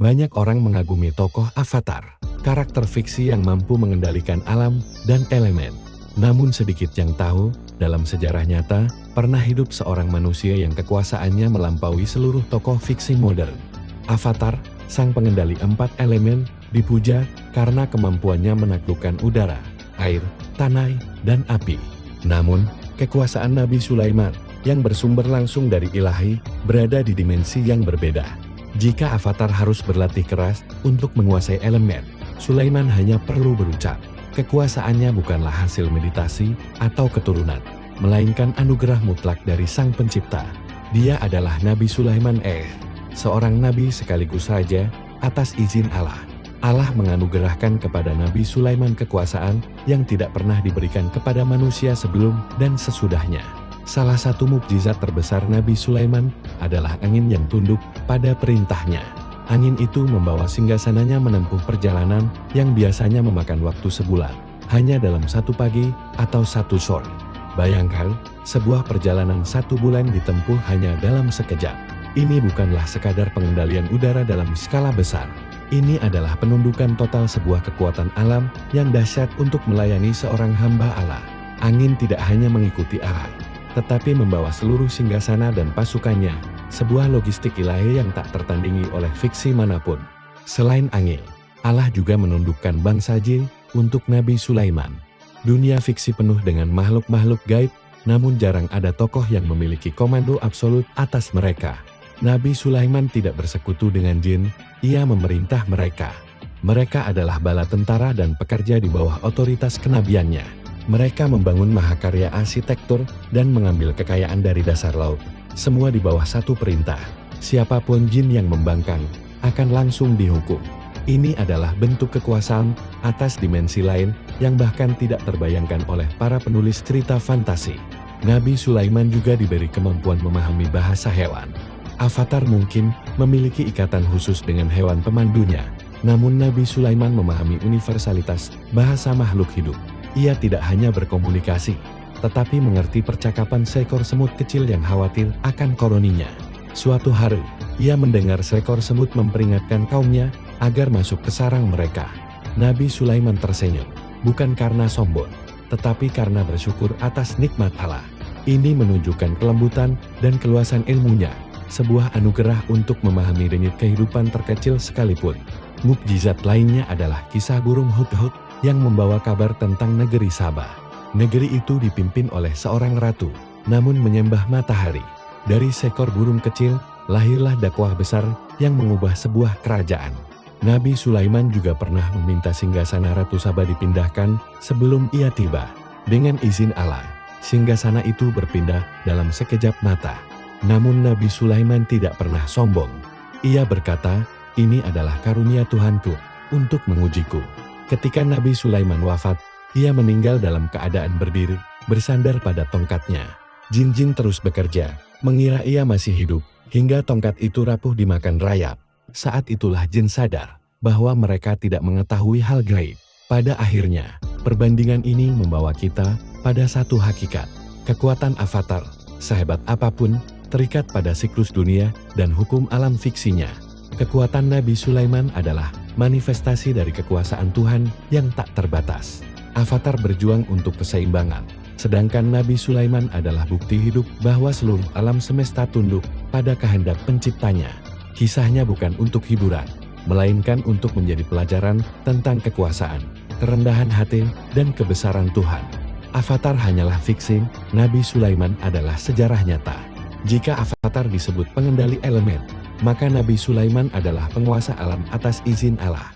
Banyak orang mengagumi tokoh Avatar, karakter fiksi yang mampu mengendalikan alam dan elemen. Namun sedikit yang tahu, dalam sejarah nyata, pernah hidup seorang manusia yang kekuasaannya melampaui seluruh tokoh fiksi modern. Avatar, sang pengendali 4 elemen, dipuja karena kemampuannya menaklukkan udara, air, tanah, dan api. Namun, kekuasaan Nabi Sulaiman, yang bersumber langsung dari ilahi, berada di dimensi yang berbeda. Jika Avatar harus berlatih keras untuk menguasai elemen, Sulaiman hanya perlu berucap. Kekuasaannya bukanlah hasil meditasi atau keturunan, melainkan anugerah mutlak dari Sang Pencipta. Dia adalah Nabi Sulaiman, seorang nabi sekaligus raja atas izin Allah. Allah menganugerahkan kepada Nabi Sulaiman kekuasaan yang tidak pernah diberikan kepada manusia sebelum dan sesudahnya. Salah satu mukjizat terbesar Nabi Sulaiman adalah angin yang tunduk pada perintahnya. Angin itu membawa singgasananya menempuh perjalanan yang biasanya memakan waktu sebulan, hanya dalam 1 pagi atau 1 sore. Bayangkan, sebuah perjalanan 1 bulan ditempuh hanya dalam sekejap. Ini bukanlah sekadar pengendalian udara dalam skala besar. Ini adalah penundukan total sebuah kekuatan alam yang dahsyat untuk melayani seorang hamba Allah. Angin tidak hanya mengikuti arah, tetapi membawa seluruh singgasana dan pasukannya, sebuah logistik ilahi yang tak tertandingi oleh fiksi manapun. Selain angin, Allah juga menundukkan bangsa jin untuk Nabi Sulaiman. Dunia fiksi penuh dengan makhluk-makhluk gaib, namun jarang ada tokoh yang memiliki komando absolut atas mereka. Nabi Sulaiman tidak bersekutu dengan jin, ia memerintah mereka. Mereka adalah bala tentara dan pekerja di bawah otoritas kenabiannya. Mereka membangun mahakarya arsitektur dan mengambil kekayaan dari dasar laut. Semua di bawah satu perintah. Siapapun jin yang membangkang akan langsung dihukum. Ini adalah bentuk kekuasaan atas dimensi lain yang bahkan tidak terbayangkan oleh para penulis cerita fantasi. Nabi Sulaiman juga diberi kemampuan memahami bahasa hewan. Avatar mungkin memiliki ikatan khusus dengan hewan pemandunya. Namun Nabi Sulaiman memahami universalitas bahasa makhluk hidup. Ia tidak hanya berkomunikasi, tetapi mengerti percakapan seekor semut kecil yang khawatir akan koloninya. Suatu hari, ia mendengar seekor semut memperingatkan kaumnya agar masuk ke sarang mereka. Nabi Sulaiman tersenyum, bukan karena sombong, tetapi karena bersyukur atas nikmat Allah. Ini menunjukkan kelembutan dan keluasan ilmunya, sebuah anugerah untuk memahami denyut kehidupan terkecil sekalipun. Mukjizat lainnya adalah kisah burung Hudhud yang membawa kabar tentang negeri Sabah. Negeri itu dipimpin oleh seorang ratu, namun menyembah matahari. Dari seekor burung kecil, lahirlah dakwah besar yang mengubah sebuah kerajaan. Nabi Sulaiman juga pernah meminta singgasana Ratu Sabah dipindahkan sebelum ia tiba. Dengan izin Allah, singgasana itu berpindah dalam sekejap mata. Namun Nabi Sulaiman tidak pernah sombong. Ia berkata, "Ini adalah karunia Tuhanku untuk mengujiku." Ketika Nabi Sulaiman wafat, ia meninggal dalam keadaan berdiri, bersandar pada tongkatnya. Jin-jin terus bekerja, mengira ia masih hidup, hingga tongkat itu rapuh dimakan rayap. Saat itulah jin sadar bahwa mereka tidak mengetahui hal gaib. Pada akhirnya, perbandingan ini membawa kita pada satu hakikat. Kekuatan Avatar, sehebat apapun, terikat pada siklus dunia dan hukum alam fiksinya. Kekuatan Nabi Sulaiman adalah manifestasi dari kekuasaan Tuhan yang tak terbatas. Avatar berjuang untuk keseimbangan, sedangkan Nabi Sulaiman adalah bukti hidup bahwa seluruh alam semesta tunduk pada kehendak penciptanya. Kisahnya bukan untuk hiburan, melainkan untuk menjadi pelajaran tentang kekuasaan, kerendahan hati, dan kebesaran Tuhan. Avatar hanyalah fiksi, Nabi Sulaiman adalah sejarah nyata. Jika Avatar disebut pengendali elemen, maka Nabi Sulaiman adalah penguasa alam atas izin Allah.